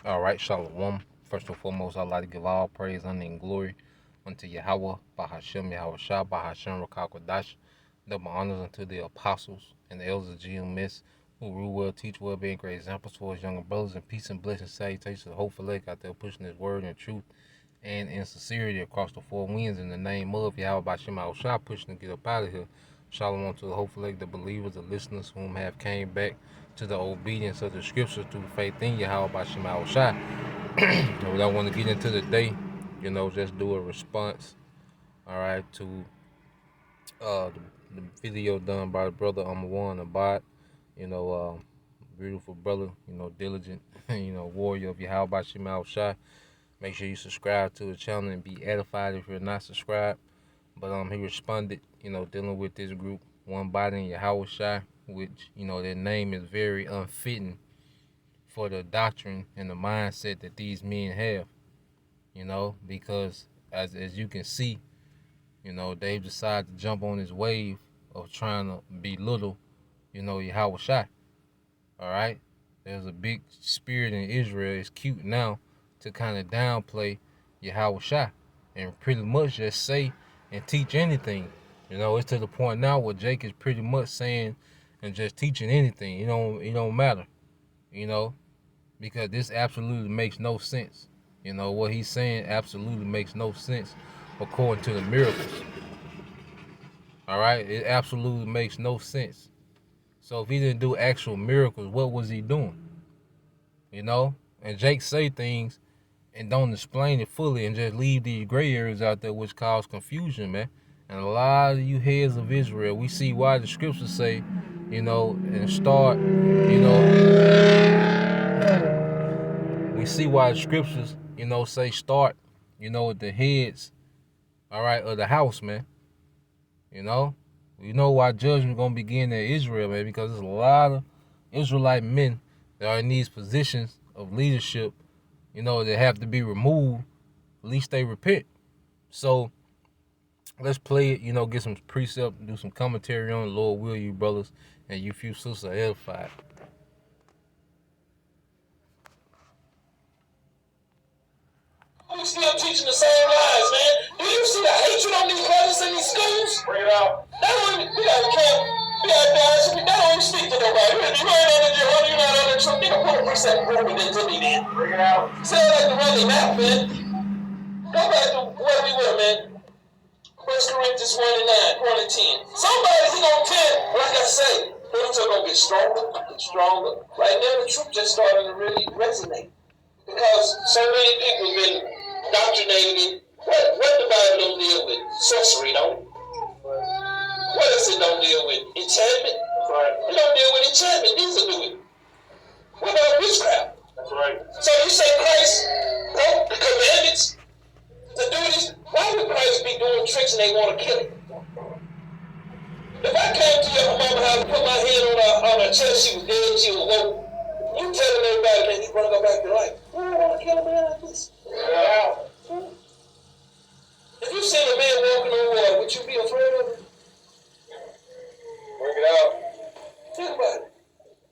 All right, Shalom. First and foremost, I'd like to give all praise, honor, and glory unto Yahweh, Bahashem, Yahweh Shah, Bahashem, Rakakwadash. Double honors unto the apostles and the elders of GMS who rule well, teach well, being great examples for his younger brothers, and peace and blessings, salutations to the hopeful elect out there pushing his word and truth and in sincerity across the four winds in the name of Yahweh Bahashem, Yahweh Shah, pushing to get up out of here. Shalom to the hopeful elect, the believers, the listeners whom have came back to the obedience of the scriptures through faith in Yahweh Bahashem, Yahweh Shah. We don't want to get into the day, just do a response, all right, to the video done by the brother One Abad, you know, beautiful brother, diligent, warrior of Yahweh Bashim Shai. Make sure you subscribe to the channel and be edified if you're not subscribed. But he responded, dealing with this group, One Body in Yahweh Shai, which, their name is very unfitting for the doctrine and the mindset that these men have. Because as you can see, they've decided to jump on this wave of trying to belittle, Yahweh Shai. All right? There's a big spirit in Israel. It's cute now to kind of downplay Yahweh Shai and pretty much just say and teach anything. It's to the point now where Jake is pretty much saying and just teaching anything. It don't matter, because this absolutely makes no sense. What he's saying absolutely makes no sense according to the miracles. All right? It absolutely makes no sense. So if he didn't do actual miracles, what was he doing? And Jake say things and don't explain it fully and just leave these gray areas out there which cause confusion, man. And a lot of you heads of Israel, we see why the scriptures say, and start, we see why the scriptures, say start, with the heads, all right, of the house, man. We know why judgment gonna begin at Israel, man, because there's a lot of Israelite men that are in these positions of leadership, that have to be removed. At least they repent. So let's play it, get some precept, do some commentary on it. Lord will you brothers and you few sisters are edified. We still teaching the same lies, man. Do you see the hatred on these brothers in these schools? Bring it out. That don't even, we got camp, we got guys, that don't even speak to nobody. You ain't on the Jehovah, you're not on the truth. Nigga, put a precept movement into me, then. Bring it out. Sound like the running map, man. Go back to where we were, man. 1 Corinthians 1 and 9, 1 and 10. Somebody, he gonna tell, like I say, things are gonna get stronger and stronger. Right now, the truth just starting to really resonate. Because so many people have been indoctrinated. What the Bible don't deal with? Sorcery, don't it? What else it don't deal with? Enchantment? Right. It don't deal with enchantment. These are doing. What about witchcraft? That's right. So you say Christ broke the commandments to do this? Why would Christ be doing tricks and they want to kill him? If I came to your mama house and put my hand on her chest, she was dead, she was woke. You telling everybody that he's gonna go back to life. I don't want to kill a man like this. Yeah. If you see a man walking on water, would you be afraid of him? Bring it out. Think about it.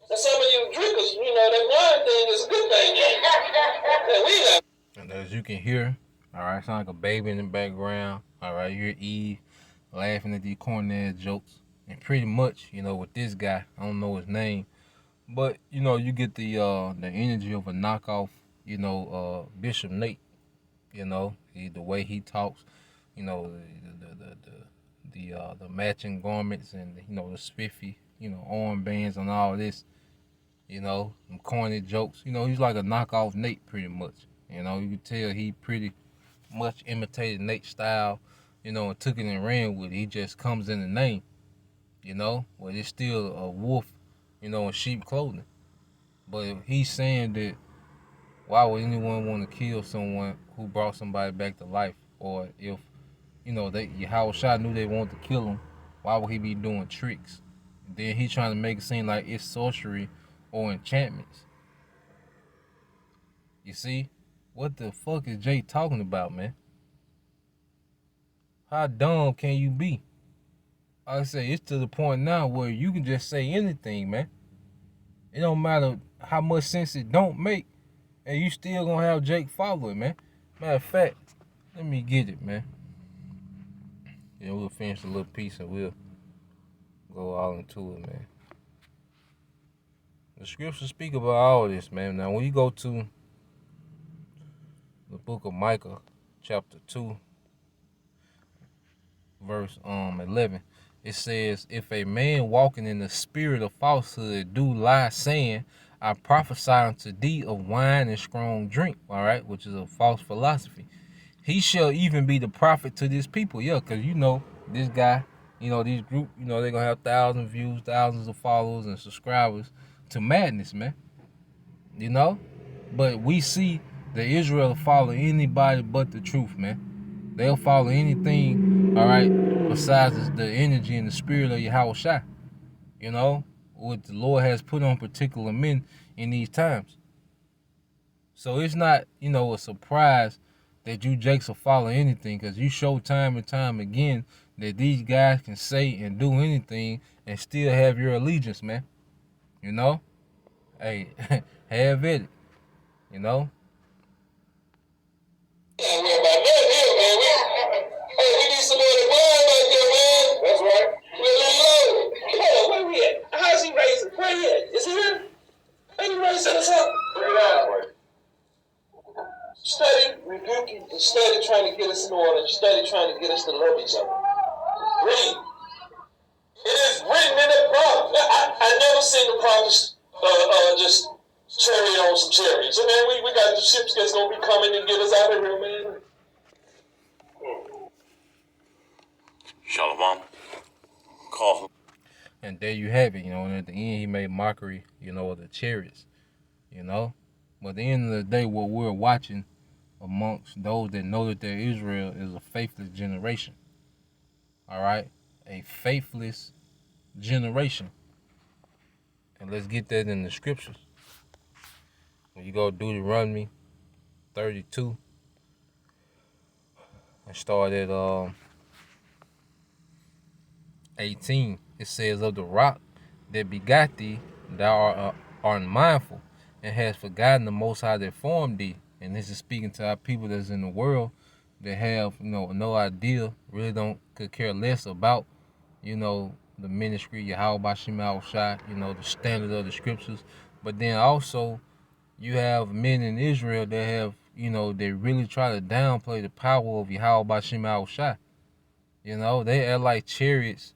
Now some of you drinkers, that wine thing is a good thing. And we got. And as you can hear, all right, sound like a baby in the background. All right, you hear Eve laughing at these corny ass jokes. And pretty much, with this guy, I don't know his name, but you get the energy of a knockoff, Bishop Nate. The way he talks, the matching garments and the spiffy, armbands and all this, some corny jokes. He's like a knockoff Nate pretty much. You can tell he pretty much imitated Nate's style, and took it and ran with it. He just comes in the name, but it's still a wolf, in sheep clothing. But if he's saying that, why would anyone want to kill someone who brought somebody back to life? Or if, Yahweh Shai knew they wanted to kill him, why would he be doing tricks? Then he's trying to make it seem like it's sorcery or enchantments. You see? What the fuck is Jay talking about, man? How dumb can you be? Like I say, it's to the point now where you can just say anything, man. It don't matter how much sense it don't make. And you still gonna have Jake follow it, man. Matter of fact, let me get it, man. Yeah, we'll finish a little piece and we'll go all into it, man. The scriptures speak about all this, man. Now, when you go to the book of Micah, chapter 2, verse 11, it says, if a man walking in the spirit of falsehood do lie, saying, I prophesy unto thee of wine and strong drink, all right, which is a false philosophy, he shall even be the prophet to this people. Yeah, because this guy, these group, they're going to have 1,000 views, thousands of followers and subscribers to madness, man. But we see that Israel follow anybody but the truth, man. They'll follow anything, all right, besides the energy and the spirit of Yahweh Shai. What the Lord has put on particular men in these times. So it's not, a surprise that you Jakes will follow anything, because you show time and time again that these guys can say and do anything and still have your allegiance, man. Hey, have it. Yeah, we about nothing here, man. We need some more of the wine back there, man. That's right. We're a little low. Hold on, where we at? How's he raising? Where he at? Is he here? Ain't he raising us up? Bring it out. Study rebuking and study trying to get us in order. Study trying to get us to love each other. Read. It is written in the prophet. I never seen the prophets just cherry on some cherries. And man, we got the ships that's gonna be coming and get us out of here, man. Shalom. Call. And there you have it, and at the end he made mockery, of the chariots, But at the end of the day, what we're watching amongst those that know that they're Israel is a faithless generation. All right? A faithless generation. And let's get that in the scriptures. When you go Deuteronomy 32, and start at 18, it says, of the rock that begot thee, thou art unmindful, and hast forgotten the Most High that formed thee. And this is speaking to our people that's in the world that have, no idea, really could care less about, the ministry, Yahweh Bashim Al-Shai, the standard of the scriptures. But then also, you have men in Israel that have, they really try to downplay the power of Yahweh Bashim Al-Shai. They act like chariots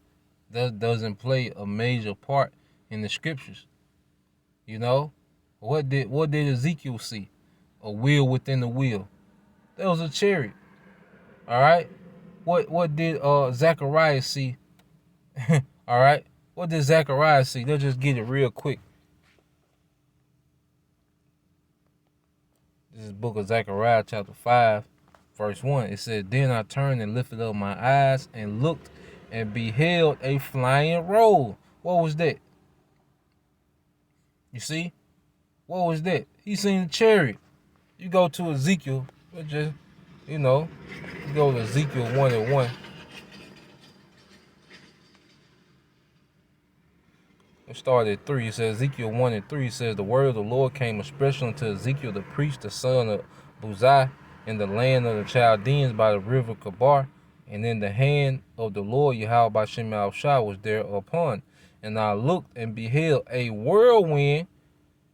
doesn't play a major part in the scriptures. What did Ezekiel see? A wheel within the wheel. That was a chariot. All right. What did Zechariah see? All right. What did Zechariah see? Let's just get it real quick. This is the book of Zechariah, chapter 5, verse 1. It says, then I turned and lifted up my eyes and looked and beheld a flying roll. What was that? You see? What was that? He seen a chariot. You go to Ezekiel, just, you go to Ezekiel 1:1. It started at 3. It says, Ezekiel 1:3 says, the word of the Lord came especially unto Ezekiel the priest, the son of Buzai, in the land of the Chaldeans by the river Kabar. And in the hand of the Lord Yahweh Bashim Al-Shai was thereupon. And I looked and beheld a whirlwind,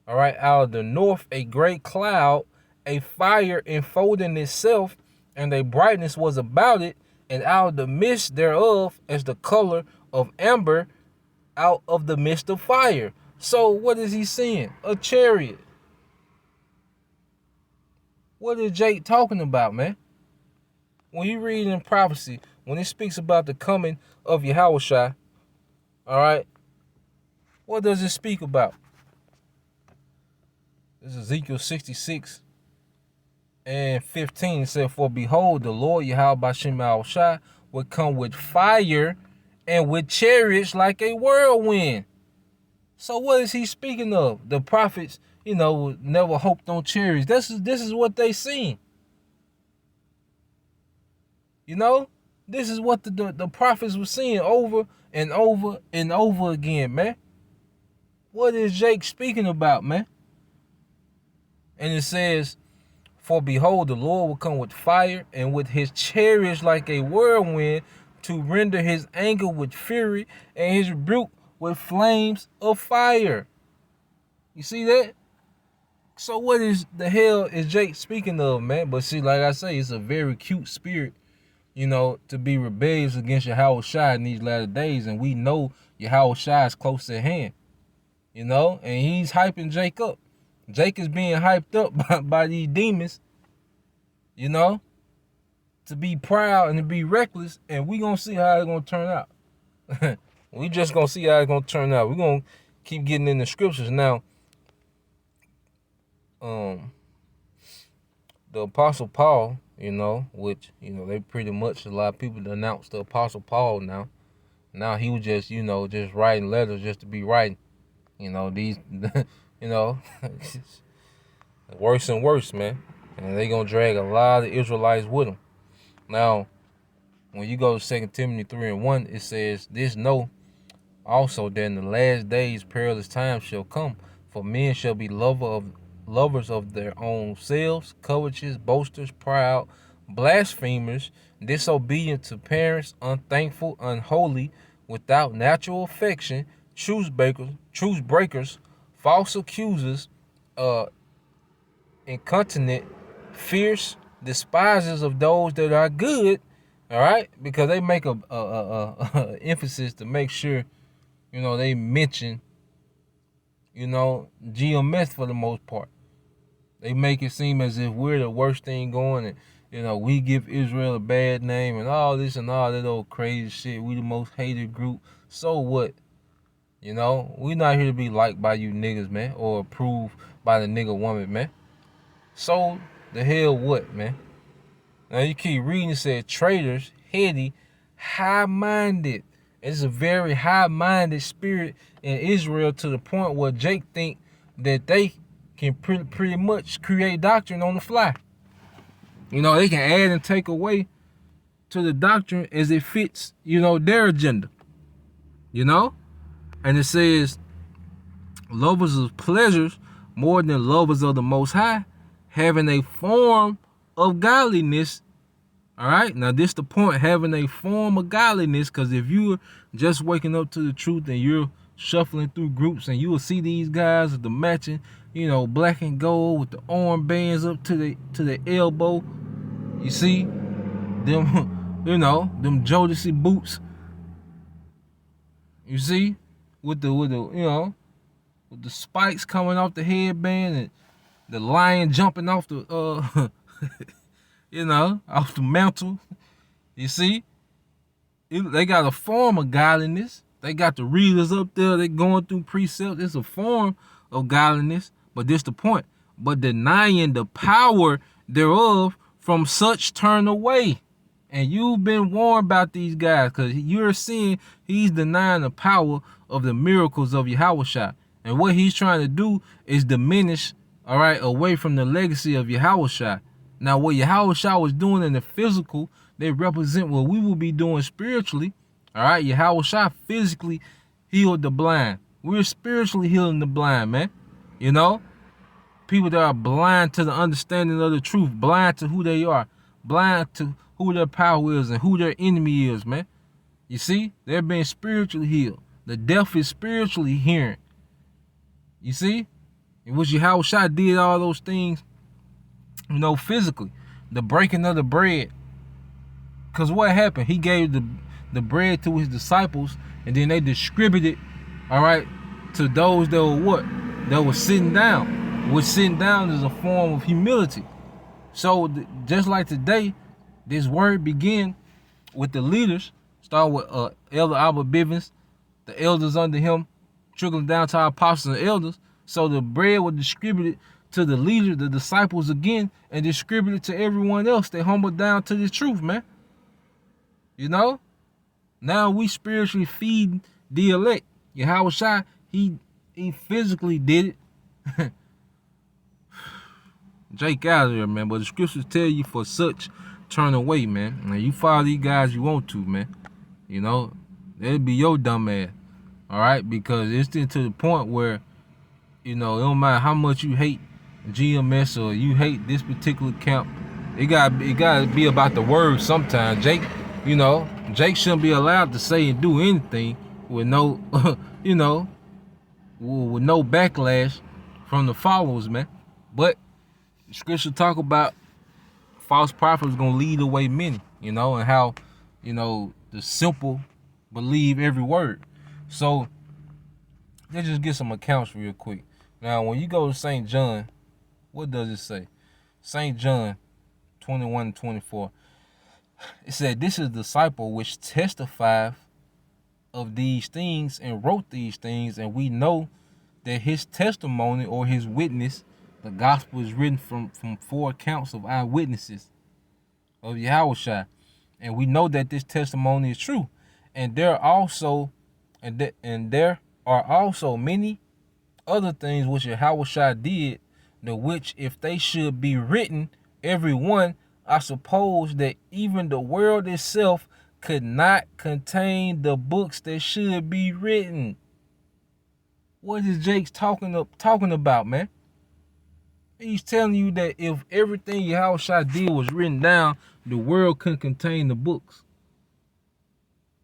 all right, out of the north, a great cloud, a fire enfolding itself, and a brightness was about it, and out of the midst thereof as the color of amber out of the midst of fire. So what is he seeing? A chariot. What is Jake talking about, man? When you read in prophecy, when it speaks about the coming of Yahushua, all right, what does it speak about? This is Ezekiel 66:15. It said, for behold, the Lord Yahweh Bashim Al-Shai would come with fire and with chariots like a whirlwind. So what is he speaking of? The prophets, never hoped on chariots. This is what they seen. This is what the prophets were seeing over and over and over again, man. What is Jake speaking about, man? And it says, for behold, the Lord will come with fire, and with his chariots like a whirlwind, to render his anger with fury, and his rebuke with flames of fire. You see that? So what is the hell is Jake speaking of, man? But see, like I say, it's a very cute spirit, to be rebellious against Yahweh Shai in these latter days. And we know Yahweh Shai is close at hand, and he's hyping Jake up. Jake is being hyped up by these demons, to be proud and to be reckless, and we gonna see how it's gonna turn out. We just gonna see how it's gonna turn out. We're gonna keep getting in the scriptures now. The Apostle Paul, which, they pretty much, a lot of people denounce the Apostle Paul now. Now he was just, just writing letters just to be writing. These, worse and worse, man. And they gonna drag a lot of Israelites with them. Now, when you go to 2 Timothy 3:1, it says, this know also that in the last days perilous times shall come, for men shall be lovers of their own selves, covetous, boasters, proud, blasphemers, disobedient to parents, unthankful, unholy, without natural affection, truce breakers, false accusers, incontinent, fierce, despisers of those that are good. All right, because they make a emphasis to make sure, they mention, GMS for the most part. They make it seem as if we're the worst thing going, and we give Israel a bad name and all this and all that old crazy shit. We the most hated group. So what? We not here to be liked by you niggas, man, or approved by the nigga woman, man. So the hell what, man? Now you keep reading, it said traitors, heady, high-minded. It's a very high-minded spirit in Israel, to the point where Jake think that they can pretty much create doctrine on the fly. They can add and take away to the doctrine as it fits, their agenda. And it says, lovers of pleasures more than lovers of the Most High, having a form of godliness. All right, now this the point, having a form of godliness, because if you're just waking up to the truth and you're shuffling through groups, and you will see these guys with the matching, black and gold with the armbands up to the elbow. You see them, them Jodeci boots. You see, with the spikes coming off the headband, and the lion jumping off the off the mantle. You see, they got a form of godliness. They got the readers up there. They going through precepts. It's a form of godliness, but this the point. But denying the power thereof, from such turn away. And you've been warned about these guys, because you're seeing he's denying the power of the miracles of Yahushua. And what he's trying to do is diminish, all right, away from the legacy of Yahushua. Now, what Yahushua was doing in the physical, they represent what we will be doing spiritually. All right, Yahushua physically healed the blind. We're spiritually healing the blind, man. People that are blind to the understanding of the truth, blind to who they are, blind to who their power is and who their enemy is, man. You see, they're being spiritually healed. The deaf is spiritually hearing. You see, in which Yahushua did all those things, physically. The breaking of the bread. Because what happened? He gave the bread to his disciples, and then they distributed, all right, to those that were what? That were sitting down. Which sitting down is a form of humility. So just like today, this word began with the leaders. Start with Elder Albert Bivens, the elders under him, trickling down to our apostles and elders. So the bread was distributed to the leaders, the disciples again, and distributed to everyone else. They humbled down to the truth, man. Now we spiritually feed the elect. Yahushua, he physically did it. Jake out of there, man. But the scriptures tell you for such turn away, man. And you follow these guys you want to, man. That'll be your dumb ass. All right? Because it's to the point where, it don't matter how much you hate GMS or you hate this particular camp, it gotta be about the word sometimes. Jake shouldn't be allowed to say and do anything with no, you know, with no backlash from the followers, man. But the scripture talk about false prophets gonna lead away many, and how, the simple believe every word. So let's just get some accounts real quick. Now, when you go to St. John, what does it say? St. John 21:24. It said, "This is the disciple which testifieth of these things and wrote these things, and we know that his testimony or his witness, the gospel is written from 4 accounts of eyewitnesses of Yahushua, and we know that this testimony is true. And there are also many other things which Yahushua did, the which if they should be written, every one, I suppose that even the world itself could not contain the books that should be written." What is Jake's talking about, man? He's telling you that if everything Yahushua did was written down, the world couldn't contain the books.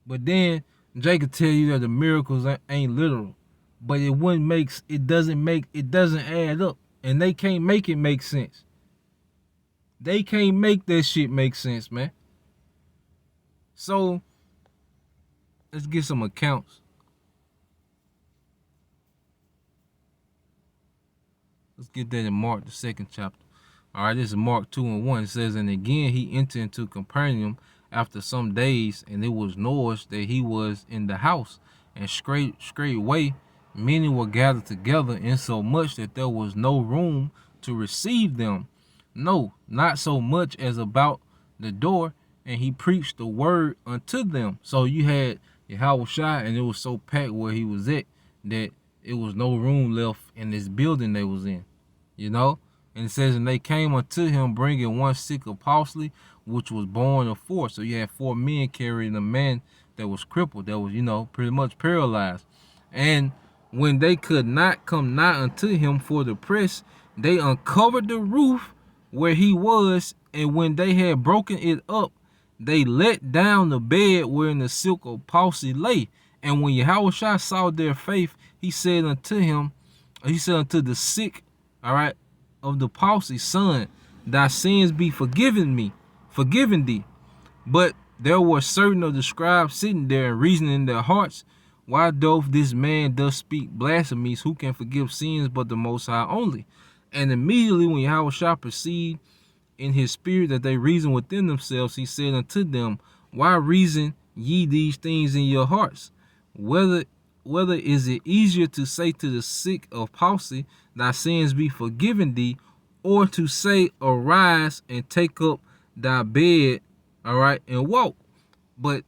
But then Jake could tell you that the miracles ain't literal, but it doesn't add up, and they can't make it make sense. They can't make that shit make sense, man. So let's get some accounts. Let's get that in Mark, the 2nd chapter. All right, this is Mark 2:1. It says, "And again he entered into Capernaum after some days, and it was noised that he was in the house. And straightway many were gathered together, insomuch that there was no room to receive them. No, not so much as about the door. And he preached the word unto them." So you had Yahushua, and it was so packed where he was at that it was no room left in this building they was in. And it says, "And they came unto him, bringing one sick of palsy, which was born of 4." So you had 4 men carrying a man that was crippled, that was, pretty much paralyzed. "And when they could not come nigh unto him for the press, they uncovered the roof where he was, and when they had broken it up, they let down the bed wherein the sick of palsy lay. And when Yahushua saw their faith, he said unto the sick, all right, of the palsy, Son, thy sins be forgiven thee. But there were certain of the scribes sitting there and reasoning in their hearts, Why doth this man thus speak blasphemies? Who can forgive sins but the Most High only? And immediately when Yahushua perceived in his spirit that they reasoned within themselves, he said unto them, Why reason ye these things in your hearts? Whether is it easier to say to the sick of palsy, thy sins be forgiven thee, or to say, arise and take up thy bed, all right, and walk? But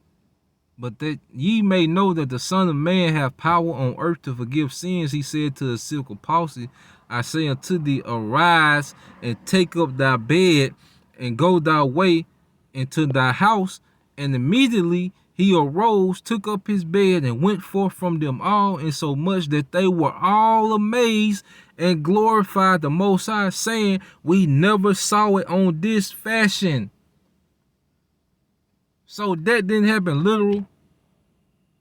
that ye may know that the Son of Man hath power on earth to forgive sins, he said to the sick of palsy, I say unto thee, arise and take up thy bed and go thy way into thy house. And immediately he arose, took up his bed, and went forth from them all, insomuch that they were all amazed and glorified the Most High, saying, We never saw it on this fashion. So that didn't happen literal.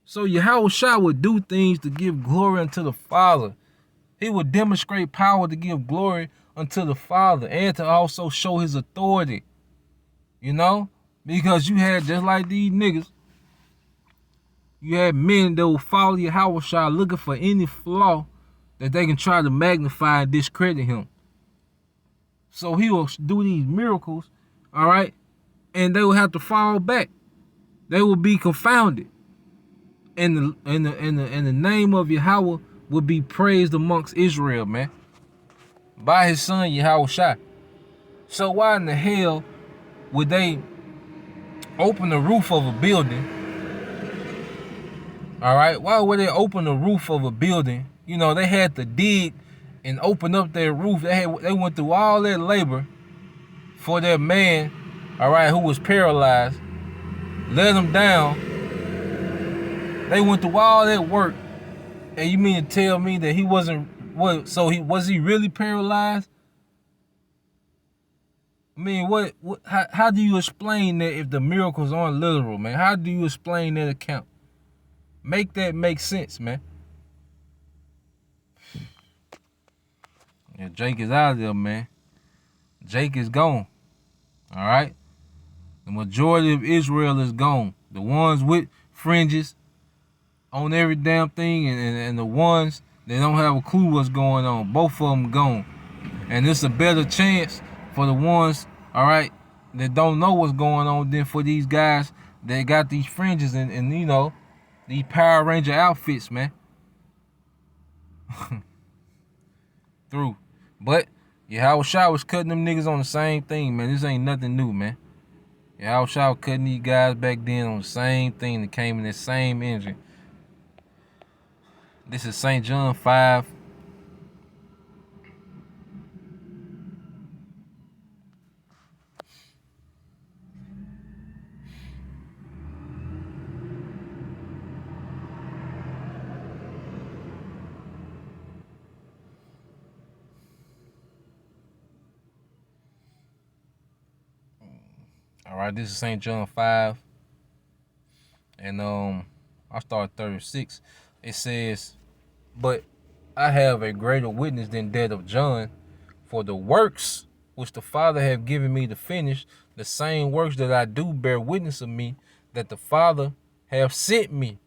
So Yahushua would do things to give glory unto the Father. He would demonstrate power to give glory unto the Father and to also show his authority. You know? Because you had, just like these niggas, you had men that will follow Yahushua looking for any flaw that they can try to magnify and discredit him. So he will do these miracles, all right? And they will have to fall back. They will be confounded. And the name of Yahweh would be praised amongst Israel, man, by his son Yahushua. So why in the hell would they open the roof of a building? All right, why would they open the roof of a building? You know, they had to dig and open up their roof. They went through all that labor for their man, all right, who was paralyzed. Let him down. They went through all that work. And you mean to tell me that he wasn't, was he really paralyzed? I mean, how do you explain that if the miracles aren't literal, man? How do you explain that account? Make that make sense, man. Yeah, Jake is out of there, man. Jake is gone. All right? The majority of Israel is gone. The ones with fringes on every damn thing and the ones that don't have a clue what's going on. Both of them gone. And it's a better chance for the ones, all right, that don't know what's going on than for these guys that got these fringes and you know, these Power Ranger outfits, man. Through. But Yahweh Shai was cutting them niggas on the same thing, man. This ain't nothing new, man. Yahweh Shai was cutting these guys back then on the same thing that came in the same engine. This is St. John 5. All right, this is St. John 5. And I start 36. It says, but I have a greater witness than that of John, for the works which the Father hath given me to finish, the same works that I do bear witness of me, that the Father hath sent me.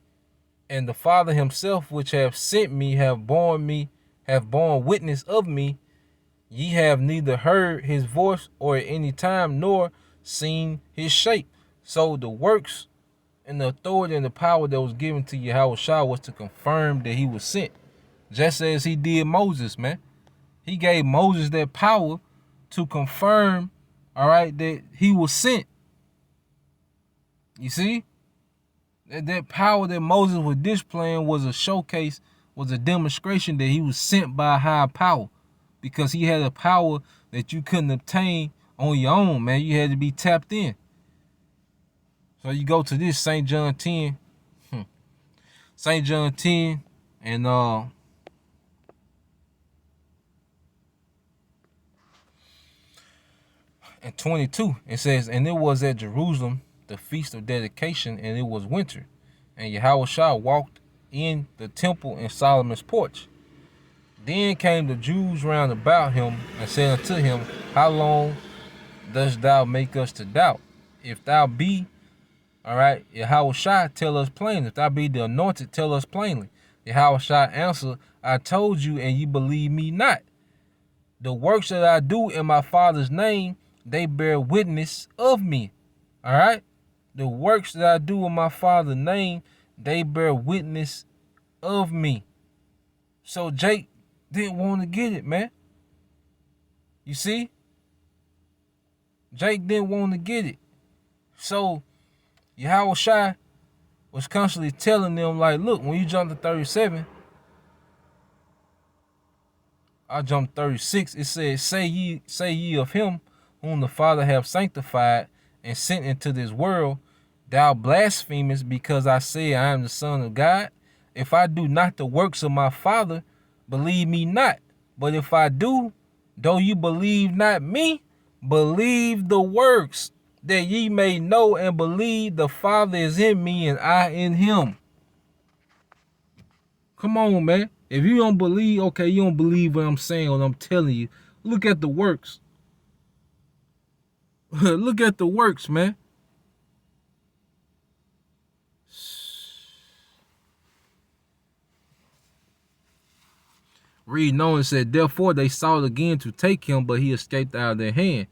And the Father himself which hath sent me hath borne witness of me. Ye have neither heard his voice or at any time, nor seen his shape. So the works and the authority and the power that was given to Yahweh Shai was to confirm that he was sent. Just as he did Moses, man. He gave Moses that power to confirm, all right, that he was sent. You see? That power that Moses was displaying was a showcase, was a demonstration that he was sent by a higher power. Because he had a power that you couldn't obtain on your own, man. You had to be tapped in. So you go to this St. John 10. St. John 10 and 22. It says, and it was at Jerusalem, the feast of dedication, and it was winter. And Yahweh Shai walked in the temple in Solomon's porch. Then came the Jews round about him and said unto him, how long dost thou make us to doubt? If thou be, all right, Yahweh Shai, tell us plainly. If thou be the anointed, tell us plainly. Yahweh Shai answered, I told you, and ye believe me not. The works that I do in my Father's name, they bear witness of me. All right? The works that I do in my Father's name, they bear witness of me. So Jake didn't want to get it, man. You see? Jake didn't want to get it. So Yahweh Shai was constantly telling them, like, look, when you jump to 37, I jumped 36. It says, say ye of him whom the Father hath sanctified and sent into this world, thou blasphemest, because I say I am the Son of God. If I do not the works of my Father, believe me not. But if I do, though you believe not me, believe the works, that ye may know and believe the Father is in me and I in him. Come on, man. If you don't believe, okay, you don't believe what I'm saying, what I'm telling you. Look at the works. Look at the works, man. Reading on, it said, therefore they sought again to take him, but he escaped out of their hand,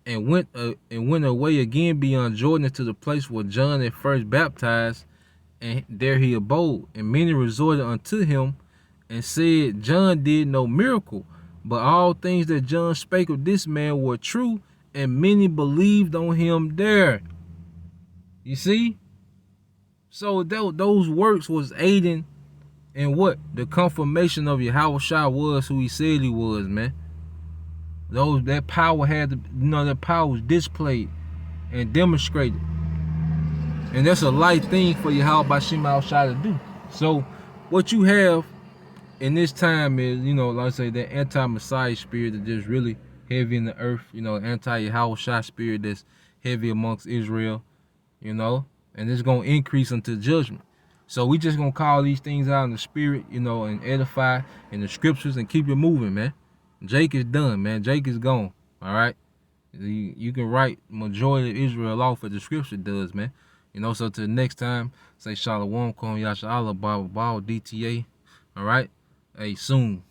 and went away again beyond Jordan to the place where John at first baptized, and there he abode. And many resorted unto him, and said, John did no miracle, but all things that John spake of this man were true, and many believed on him there. You see? So those works was aiding in what? The confirmation of Yahweh Shai was who he said he was, man. That power had to, that power was displayed and demonstrated. And that's a light thing for Yahweh Shai to do. So what you have in this time is, like I say, that anti-Messiah spirit that just really heavy in the earth, anti-Yahweh spirit that's heavy amongst Israel, and it's going to increase unto judgment. So we just going to call these things out in the spirit, and edify in the scriptures and keep it moving, man. Jake is done, man. Jake is gone, all right? You can write majority of Israel off as the scripture does, man. So to the next time, say Shalom, Kom Yasha Allah, Bible, DTA, all right? Hey, soon.